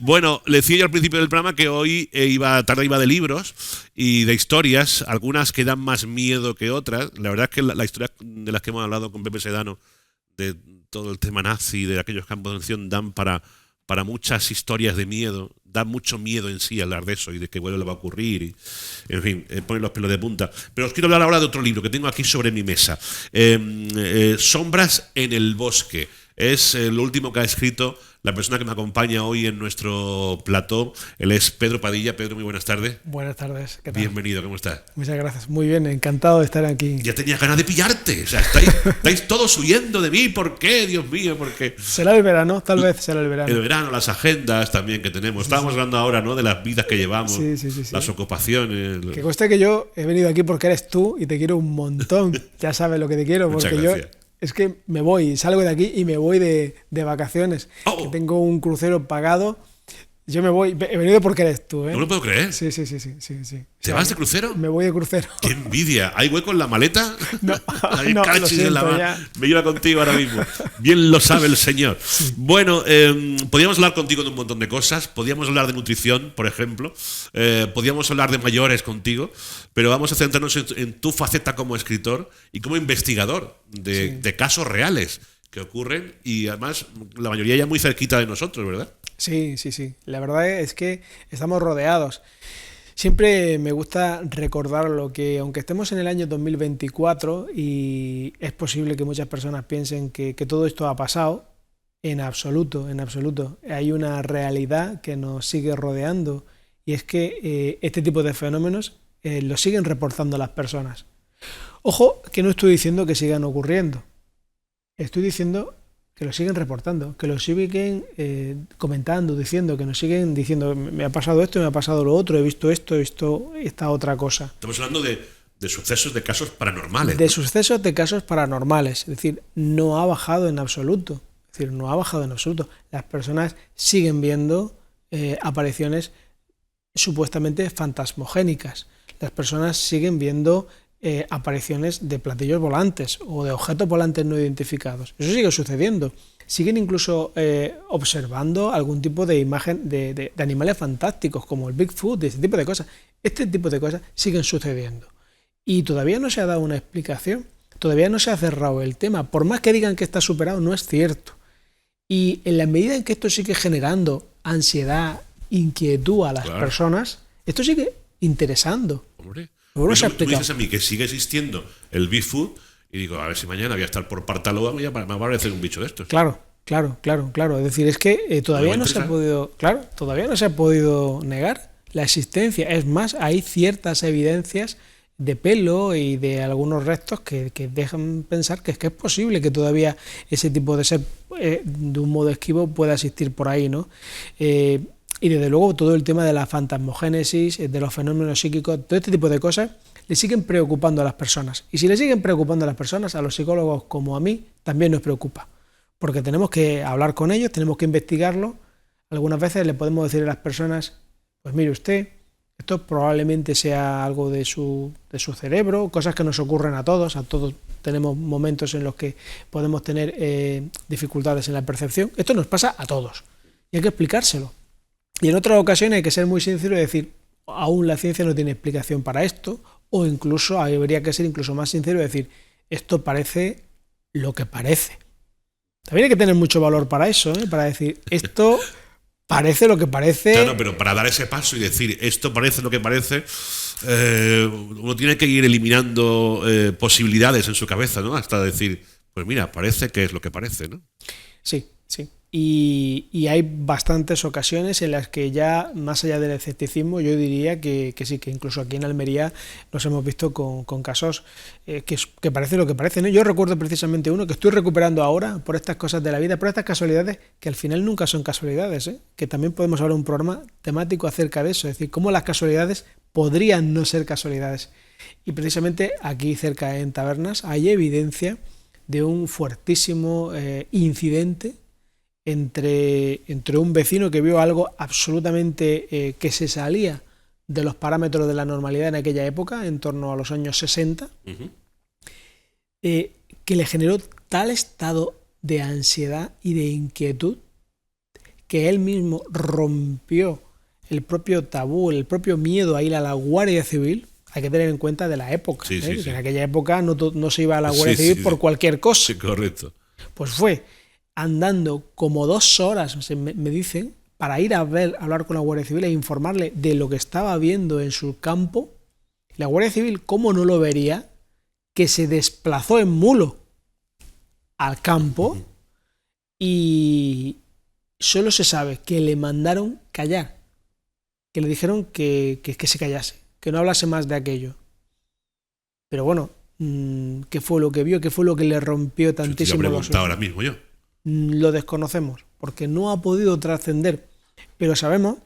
Bueno, le decía yo al principio del programa que hoy tarde iba de libros y de historias, algunas que dan más miedo que otras. La verdad es que la historia de las que hemos hablado con Pepe Sedano, de todo el tema nazi, de aquellos campos de acción, dan para muchas historias de miedo. Da mucho miedo en sí hablar de eso y de que vuelva a ocurrir. En fin, ponen los pelos de punta. Pero os quiero hablar ahora de otro libro que tengo aquí sobre mi mesa. Sombras en el bosque. Es lo último que ha escrito la persona que me acompaña hoy en nuestro plató. Él es Pedro Padilla. Pedro, muy buenas tardes. Buenas tardes, ¿qué tal? Bienvenido, ¿cómo estás? Muchas gracias, muy bien, encantado de estar aquí. Ya tenía ganas de pillarte. O sea, estáis todos huyendo de mí. ¿Por qué, Dios mío? ¿Por qué? Será el verano, tal vez será el verano. El verano, las agendas también que tenemos. Estábamos hablando ahora, ¿no?, de las vidas que llevamos, Sí. las ocupaciones. Que conste que yo he venido aquí porque eres tú y te quiero un montón. Ya sabes lo que te quiero, Muchas porque gracias. es que me voy, salgo de aquí y me voy de vacaciones. Oh. Que tengo un crucero pagado. Yo me voy, he venido porque eres tú, ¿eh? No lo puedo creer. Sí. ¿Te vas de crucero? Me voy de crucero. ¡Qué envidia! ¿Hay hueco en la maleta? No, Hay no, cachis lo siento, en la mano. ya. Me iba contigo ahora mismo. Bien lo sabe el señor. Bueno, podríamos hablar contigo de un montón de cosas. Podríamos hablar de nutrición, por ejemplo. Podríamos hablar de mayores contigo. Pero vamos a centrarnos en tu faceta como escritor y como investigador de casos reales que ocurren. Y además, la mayoría ya muy cerquita de nosotros, ¿verdad? Sí. La verdad es que estamos rodeados. Siempre me gusta recordar lo que, aunque estemos en el año 2024 y es posible que muchas personas piensen que todo esto ha pasado, en absoluto. Hay una realidad que nos sigue rodeando y es que este tipo de fenómenos lo siguen reportando las personas. Ojo, que no estoy diciendo que sigan ocurriendo. Estoy diciendo que lo siguen reportando, que lo siguen comentando, diciendo, que nos siguen diciendo, me ha pasado esto, me ha pasado lo otro, he visto esto, esta otra cosa. Estamos hablando de sucesos, de casos paranormales. De sucesos, de casos paranormales. Es decir, no ha bajado en absoluto. Las personas siguen viendo apariciones supuestamente fantasmogénicas. Las personas siguen viendo apariciones de platillos volantes o de objetos volantes no identificados. Eso sigue sucediendo. Siguen incluso observando algún tipo de imagen de animales fantásticos como el Bigfoot, este tipo de cosas. Este tipo de cosas siguen sucediendo. Y todavía no se ha dado una explicación, todavía no se ha cerrado el tema. Por más que digan que está superado, no es cierto. Y en la medida en que esto sigue generando ansiedad, inquietud a las personas, esto sigue interesando. Hombre. Tú me dices a mí que sigue existiendo el Bigfoot y digo, a ver si mañana voy a estar por Partalóa y me va a aparecer un bicho de estos. Claro. Es decir, es que todavía no se ha podido negar la existencia. Es más, hay ciertas evidencias de pelo y de algunos restos que dejan pensar que es posible que todavía ese tipo de ser de un modo esquivo pueda existir por ahí, ¿no? Y desde luego todo el tema de la fantasmogénesis, de los fenómenos psíquicos, todo este tipo de cosas le siguen preocupando a las personas. Y si le siguen preocupando a las personas, a los psicólogos como a mí, también nos preocupa. Porque tenemos que hablar con ellos, tenemos que investigarlo. Algunas veces le podemos decir a las personas, pues mire usted, esto probablemente sea algo de su cerebro, cosas que nos ocurren a todos tenemos momentos en los que podemos tener dificultades en la percepción. Esto nos pasa a todos y hay que explicárselo. Y en otras ocasiones hay que ser muy sincero y decir, aún la ciencia no tiene explicación para esto, o incluso habría que ser incluso más sincero y decir, esto parece lo que parece. También hay que tener mucho valor para eso, para decir, esto parece lo que parece. Claro, pero para dar ese paso y decir, esto parece lo que parece, uno tiene que ir eliminando posibilidades en su cabeza, ¿no? Hasta decir, pues mira, parece que es lo que parece, ¿no? Sí. Y hay bastantes ocasiones en las que ya, más allá del escepticismo, yo diría que sí, que incluso aquí en Almería nos hemos visto con casos que parece lo que parece, ¿no? Yo recuerdo precisamente uno que estoy recuperando ahora por estas cosas de la vida, por estas casualidades que al final nunca son casualidades, que también podemos hablar un programa temático acerca de eso, es decir, cómo las casualidades podrían no ser casualidades. Y precisamente aquí cerca en Tabernas hay evidencia de un fuertísimo incidente entre un vecino que vio algo absolutamente que se salía de los parámetros de la normalidad en aquella época, en torno a los años 60, que le generó tal estado de ansiedad y de inquietud que él mismo rompió el propio tabú, el propio miedo a ir a la Guardia Civil. Hay que tener en cuenta de la época. Sí, sí, sí. En aquella época no se iba a la Guardia Civil por cualquier cosa. Sí, correcto. Pues fue andando como 2 horas, me dicen, para ir a hablar con la Guardia Civil e informarle de lo que estaba viendo en su campo. La Guardia Civil, ¿cómo no lo vería? Que se desplazó en mulo al campo y solo se sabe que le mandaron callar, que le dijeron que se callase, que no hablase más de aquello. Pero bueno, ¿qué fue lo que vio? ¿Qué fue lo que le rompió tantísimo los ojos? Ahora mismo yo. Lo desconocemos, porque no ha podido trascender. Pero sabemos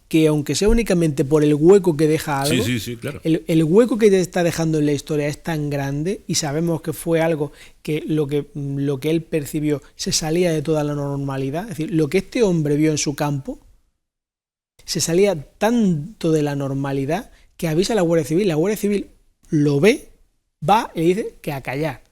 que aunque sea únicamente por el hueco que deja algo, sí, claro. el hueco que te está dejando en la historia es tan grande y sabemos que fue algo que lo que él percibió se salía de toda la normalidad. Es decir, lo que este hombre vio en su campo se salía tanto de la normalidad que avisa a la Guardia Civil. La Guardia Civil lo ve, va y le dice que a callar.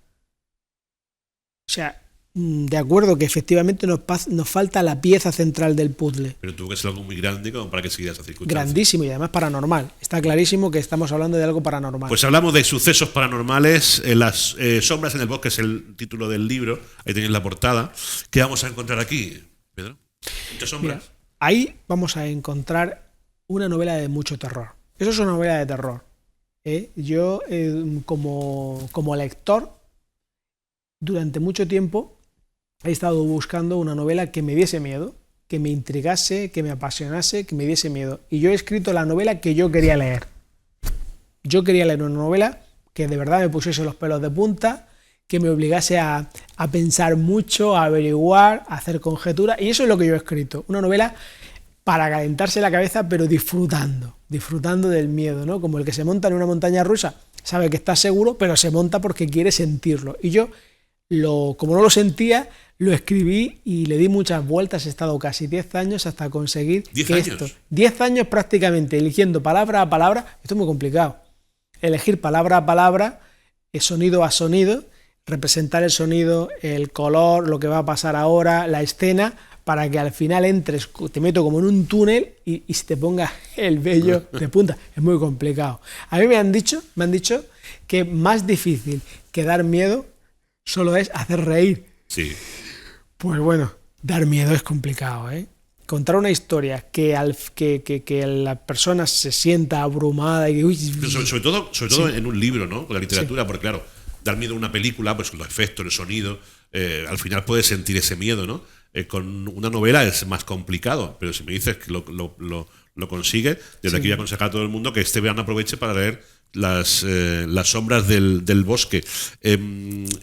O sea, de acuerdo que efectivamente nos falta la pieza central del puzzle. Pero tuvo que ser algo muy grande como para que siguiera esa circunstancia. Grandísimo y además paranormal. Está clarísimo que estamos hablando de algo paranormal. Pues hablamos de sucesos paranormales. Las sombras en el bosque es el título del libro. Ahí tenéis la portada. ¿Qué vamos a encontrar aquí, Pedro? ¿Muchas sombras? Mira, ahí vamos a encontrar una novela de mucho terror. Eso es una novela de terror. Yo, como lector, durante mucho tiempo he estado buscando una novela que me diese miedo, que me intrigase, que me apasionase, que me diese miedo. Y yo he escrito la novela que yo quería leer. Yo quería leer una novela que de verdad me pusiese los pelos de punta, que me obligase a pensar mucho, a averiguar, a hacer conjeturas. Y eso es lo que yo he escrito. Una novela para calentarse la cabeza, pero disfrutando del miedo, ¿no? Como el que se monta en una montaña rusa, sabe que está seguro, pero se monta porque quiere sentirlo. Y yo, como no lo sentía, lo escribí y le di muchas vueltas. He estado casi 10 años hasta conseguir 10 años. 10 años prácticamente, eligiendo palabra a palabra. Esto es muy complicado. Elegir palabra a palabra, sonido a sonido, representar el sonido, el color, lo que va a pasar ahora, la escena, para que al final entres, te meto como en un túnel y se te ponga el vello de punta. Es muy complicado. A mí me han dicho que más difícil que dar miedo solo es hacer reír. Sí. Pues bueno, dar miedo es complicado, ¿eh? Contar una historia que la persona se sienta abrumada y sobre todo sí, en un libro, ¿no? Con la literatura, sí, porque claro, dar miedo a una película, pues con los efectos, el sonido, al final puedes sentir ese miedo, ¿no? Con una novela es más complicado, pero si me dices que lo consigues, desde aquí voy a aconsejar a todo el mundo que este verano aproveche para leer las sombras del bosque.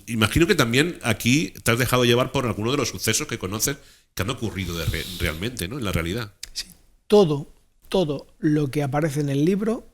Imagino que también aquí te has dejado llevar por alguno de los sucesos que conoces que han ocurrido realmente, ¿no? En la realidad. Sí. Todo lo que aparece en el libro,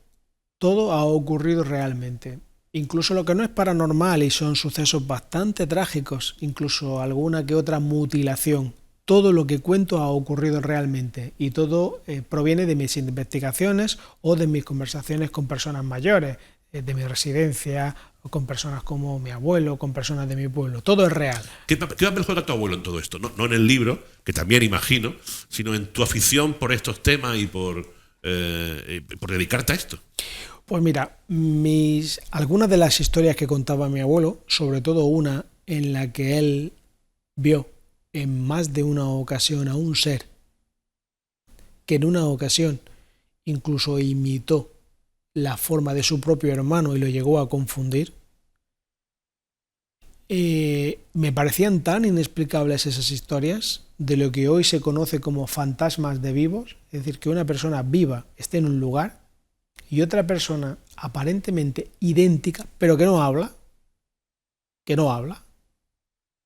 todo ha ocurrido realmente. Incluso lo que no es paranormal y son sucesos bastante trágicos, incluso alguna que otra mutilación. Todo lo que cuento ha ocurrido realmente y todo proviene de mis investigaciones o de mis conversaciones con personas mayores, de mi residencia, o con personas como mi abuelo, con personas de mi pueblo. Todo es real. ¿Qué papel juega tu abuelo en todo esto? No en el libro, que también imagino, sino en tu afición por estos temas y por dedicarte a esto. Pues mira, algunas de las historias que contaba mi abuelo, sobre todo una en la que él vio en más de una ocasión a un ser que en una ocasión incluso imitó la forma de su propio hermano y lo llegó a confundir, me parecían tan inexplicables esas historias de lo que hoy se conoce como fantasmas de vivos, es decir, que una persona viva esté en un lugar y otra persona aparentemente idéntica, pero que no habla,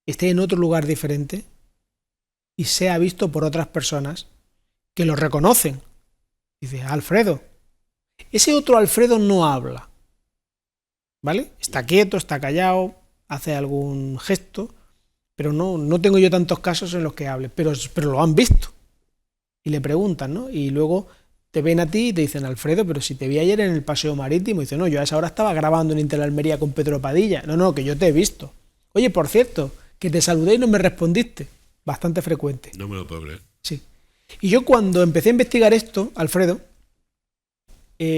esté en otro lugar diferente y sea visto por otras personas que lo reconocen. Dice, Alfredo. Ese otro Alfredo no habla, ¿vale? Está quieto, está callado, hace algún gesto, pero no tengo yo tantos casos en los que hable, pero lo han visto. Y le preguntan, ¿no? Y luego te ven a ti y te dicen, Alfredo, pero si te vi ayer en el paseo marítimo. Y dice, no, yo a esa hora estaba grabando en Intelalmería con Pedro Padilla. No, que yo te he visto. Oye, por cierto, que te saludé y no me respondiste. Bastante frecuente. No me lo puedo creer. Sí. Y yo cuando empecé a investigar esto, Alfredo,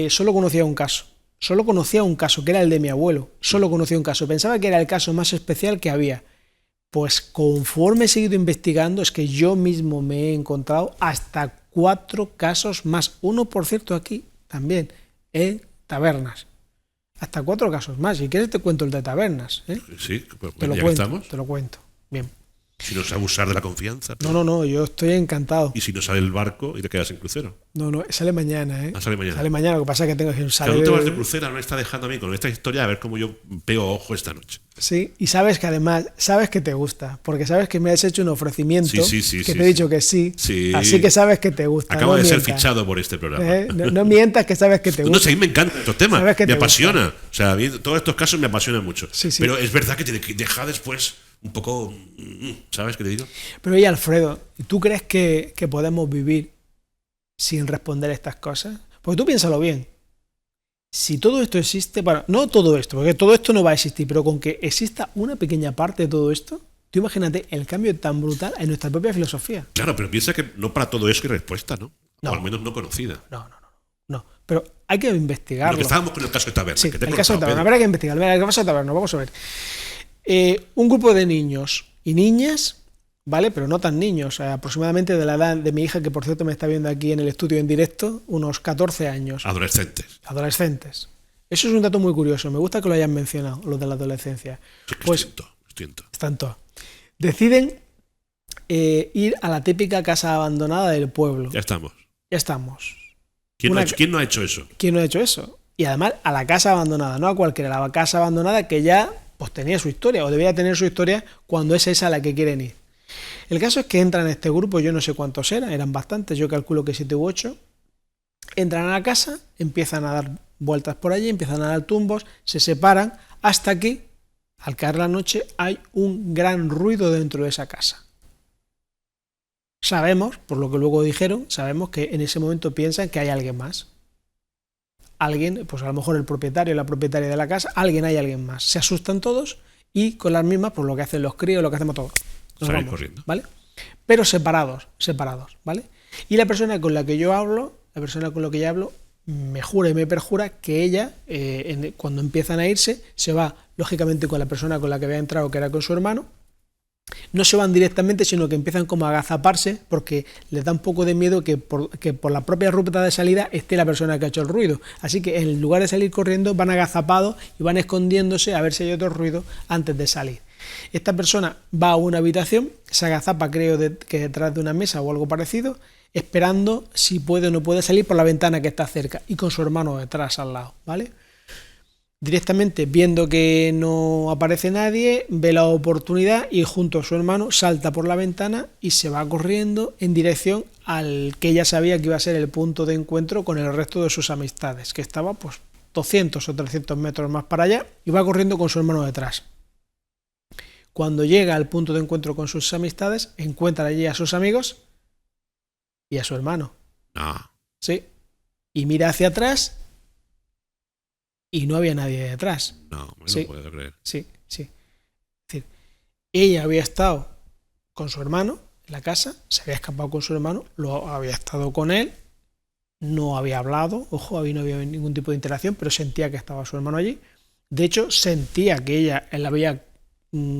solo conocía un caso. Solo conocía un caso, que era el de mi abuelo. Solo conocía un caso. Pensaba que era el caso más especial que había. Pues conforme he seguido investigando, es que yo mismo me he encontrado hasta 4 casos más. Uno, por cierto, aquí también, en Tabernas. Hasta 4 casos más. Si quieres te cuento el de Tabernas. Sí, pues te lo ya cuento, estamos. te lo cuento. Bien. Si no sabes abusar de la confianza. No, yo estoy encantado. Y si no sale el barco y te quedas en crucero. No, sale mañana, ¿eh? Sale mañana. Sale mañana, lo que pasa es que tengo que salir. Cada uno de crucero me está dejando a mí con esta historia a ver cómo yo pego ojo esta noche. Sí, y sabes que además, sabes que te gusta, porque sabes que me has hecho un ofrecimiento, sí, que te he dicho que sí, así que sabes que te gusta. Acabo de mientas. ser fichado por este programa. No mientas, que sabes que te gusta. No sé, a mí me encantan estos temas, me apasiona. Gusta. O sea, a mí todos estos casos me apasionan mucho. Sí. Pero es verdad que te deja después un poco, ¿sabes qué te digo? Pero oye, Alfredo, ¿tú crees que podemos vivir sin responder estas cosas? Porque tú piénsalo bien. Si todo esto existe, bueno, no todo esto, porque todo esto no va a existir, pero con que exista una pequeña parte de todo esto, tú imagínate el cambio tan brutal en nuestra propia filosofía. Claro, pero piensa que no para todo eso hay respuesta, ¿no? No. O al menos no conocida. No. Pero hay que investigarlo. Lo que estábamos con el caso de Taberna. Sí, que te el caso de Taberna. Habrá que investigar. Mira, el caso de Taberna, vamos a ver. Un grupo de niños y niñas, ¿vale? Pero no tan niños, aproximadamente de la edad de mi hija, que por cierto me está viendo aquí en el estudio en directo, unos 14 años. Adolescentes. Eso es un dato muy curioso, me gusta que lo hayan mencionado, lo de la adolescencia. Sí, pues están todos. Deciden ir a la típica casa abandonada del pueblo. Ya estamos. ¿Quién no ha hecho eso? ¿Quién no ha hecho eso? Y además a la casa abandonada, no a cualquiera, la casa abandonada que ya pues tenía su historia, o debía tener su historia cuando es esa a la que quieren ir. El caso es que entran en este grupo, yo no sé cuántos eran bastantes, yo calculo que 7 u 8, entran a la casa, empiezan a dar vueltas por allí, empiezan a dar tumbos, se separan, hasta que, al caer la noche, hay un gran ruido dentro de esa casa. Sabemos, por lo que luego dijeron, sabemos que en ese momento piensan que hay alguien más. Alguien, pues a lo mejor el propietario o la propietaria de la casa, hay alguien más. Se asustan todos y con las mismas, pues lo que hacen los críos, lo que hacemos todos. Nos vamos, corriendo. ¿Vale? Pero separados, ¿vale? Y la persona con la que yo hablo, me jura y me perjura que ella, cuando empiezan a irse, se va, lógicamente, con la persona con la que había entrado, que era con su hermano. No se van directamente, sino que empiezan como a agazaparse porque les da un poco de miedo que por la propia ruta de salida esté la persona que ha hecho el ruido. Así que en lugar de salir corriendo van agazapados y van escondiéndose a ver si hay otro ruido antes de salir. Esta persona va a una habitación, se agazapa creo que detrás de una mesa o algo parecido, esperando si puede o no puede salir por la ventana que está cerca y con su hermano detrás al lado, ¿vale? Directamente, viendo que no aparece nadie, ve la oportunidad y junto a su hermano salta por la ventana y se va corriendo en dirección al que ella sabía que iba a ser el punto de encuentro con el resto de sus amistades, que estaba pues 200 o 300 metros más para allá, y va corriendo con su hermano detrás. Cuando llega al punto de encuentro con sus amistades, encuentra allí a sus amigos y a su hermano. Sí. Y mira hacia atrás y no había nadie detrás. No lo puedo creer. Sí. Es decir, ella había estado con su hermano en la casa, se había escapado con su hermano, había estado con él, no había hablado, ojo, no había ningún tipo de interacción, pero sentía que estaba su hermano allí. De hecho, sentía que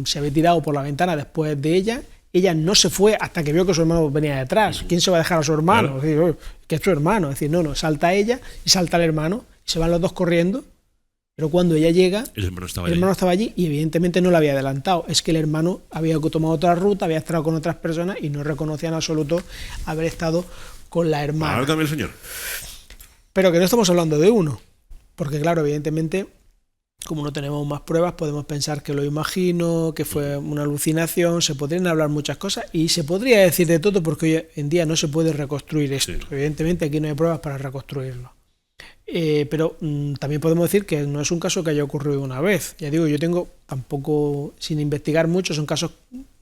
se había tirado por la ventana después de ella. Ella no se fue hasta que vio que su hermano venía detrás. ¿Quién se va a dejar a su hermano? Claro. Es decir, que es su hermano. Es decir, no, salta ella y salta el hermano, y se van los dos corriendo. Pero cuando ella llega, el hermano estaba allí y evidentemente no la había adelantado. Es que el hermano había tomado otra ruta, había estado con otras personas y no reconocía en absoluto haber estado con la hermana. Ahora también el señor. Pero que no estamos hablando de uno. Porque claro, evidentemente, como no tenemos más pruebas, podemos pensar que lo imagino, que fue una alucinación, se podrían hablar muchas cosas y se podría decir de todo porque hoy en día no se puede reconstruir esto. Sí. Evidentemente aquí no hay pruebas para reconstruirlo. Pero también podemos decir que no es un caso que haya ocurrido una vez. Ya digo, yo tengo tampoco, sin investigar mucho, son casos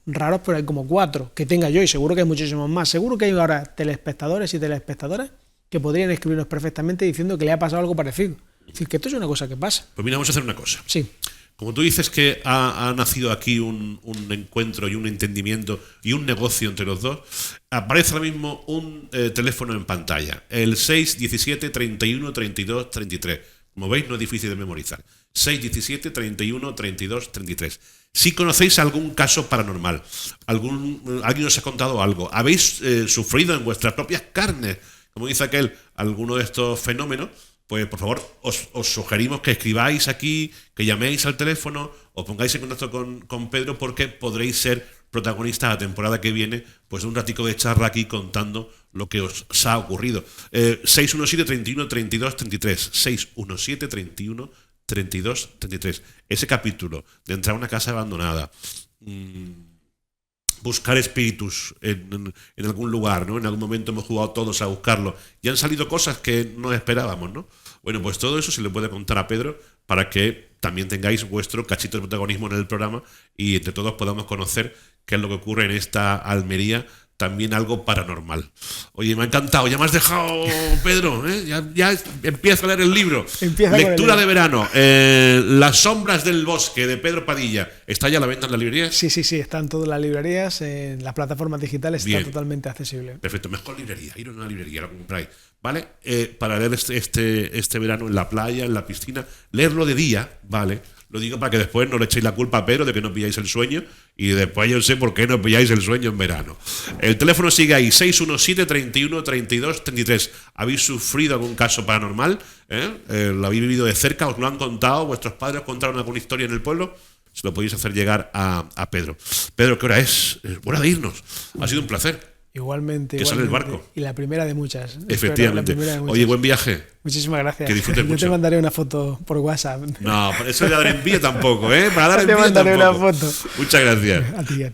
raros, pero hay como 4 que tenga yo y seguro que hay muchísimos más. Seguro que hay ahora telespectadores y telespectadoras que podrían escribirnos perfectamente diciendo que le ha pasado algo parecido. Es decir, que esto es una cosa que pasa. Pues mira, vamos a hacer una cosa. Sí. como tú dices que ha nacido aquí un encuentro y un entendimiento y un negocio entre los dos, aparece ahora mismo un teléfono en pantalla, el 617 31 32 33. Como veis, no es difícil de memorizar. 617 31 32 33. Si conocéis algún caso paranormal, alguien os ha contado algo, habéis sufrido en vuestras propias carnes, como dice aquel, alguno de estos fenómenos, pues por favor os sugerimos que escribáis aquí, que llaméis al teléfono, os pongáis en contacto con Pedro, porque podréis ser protagonistas la temporada que viene, pues de un ratico de charla aquí contando lo que os ha ocurrido. 617 31 32 33. 617 31 32 33. Ese capítulo de entrar a una casa abandonada, buscar espíritus en algún lugar, ¿no? En algún momento hemos jugado todos a buscarlo y han salido cosas que no esperábamos, ¿no? Bueno, pues todo eso se le puede contar a Pedro para que también tengáis vuestro cachito de protagonismo en el programa y entre todos podamos conocer qué es lo que ocurre en esta Almería, también algo paranormal. Oye, me ha encantado, ya me has dejado, Pedro, ¿eh? Ya empieza a leer el libro. Lectura de verano, Las sombras del bosque, de Pedro Padilla. ¿Está ya a la venta en las librerías? Sí, están todas las librerías, en las plataformas digitales. Bien. Está totalmente accesible. Perfecto, mejor librería, ir a una librería, lo compráis, ¿vale? Para leer este verano en la playa, en la piscina, leerlo de día, ¿vale? Lo digo para que después no le echéis la culpa a Pedro de que no pilláis el sueño y después yo sé por qué no pilláis el sueño en verano. El teléfono sigue ahí, 617 31 32 33. ¿Habéis sufrido algún caso paranormal? ¿Lo habéis vivido de cerca? ¿Os lo han contado? ¿Vuestros padres os contaron alguna historia en el pueblo? Se lo podéis hacer llegar a Pedro. Pedro, ¿qué hora es? Es hora de irnos. Ha sido un placer. Igualmente. Que sale el barco. Y la primera de muchas. Efectivamente. Oye, buen viaje. Muchísimas gracias. Que disfrutes mucho. Yo te mandaré una foto por WhatsApp. No, eso de dar envío tampoco, ¿eh? Para dar envío tampoco. Te mandaré una foto. Muchas gracias. A ti.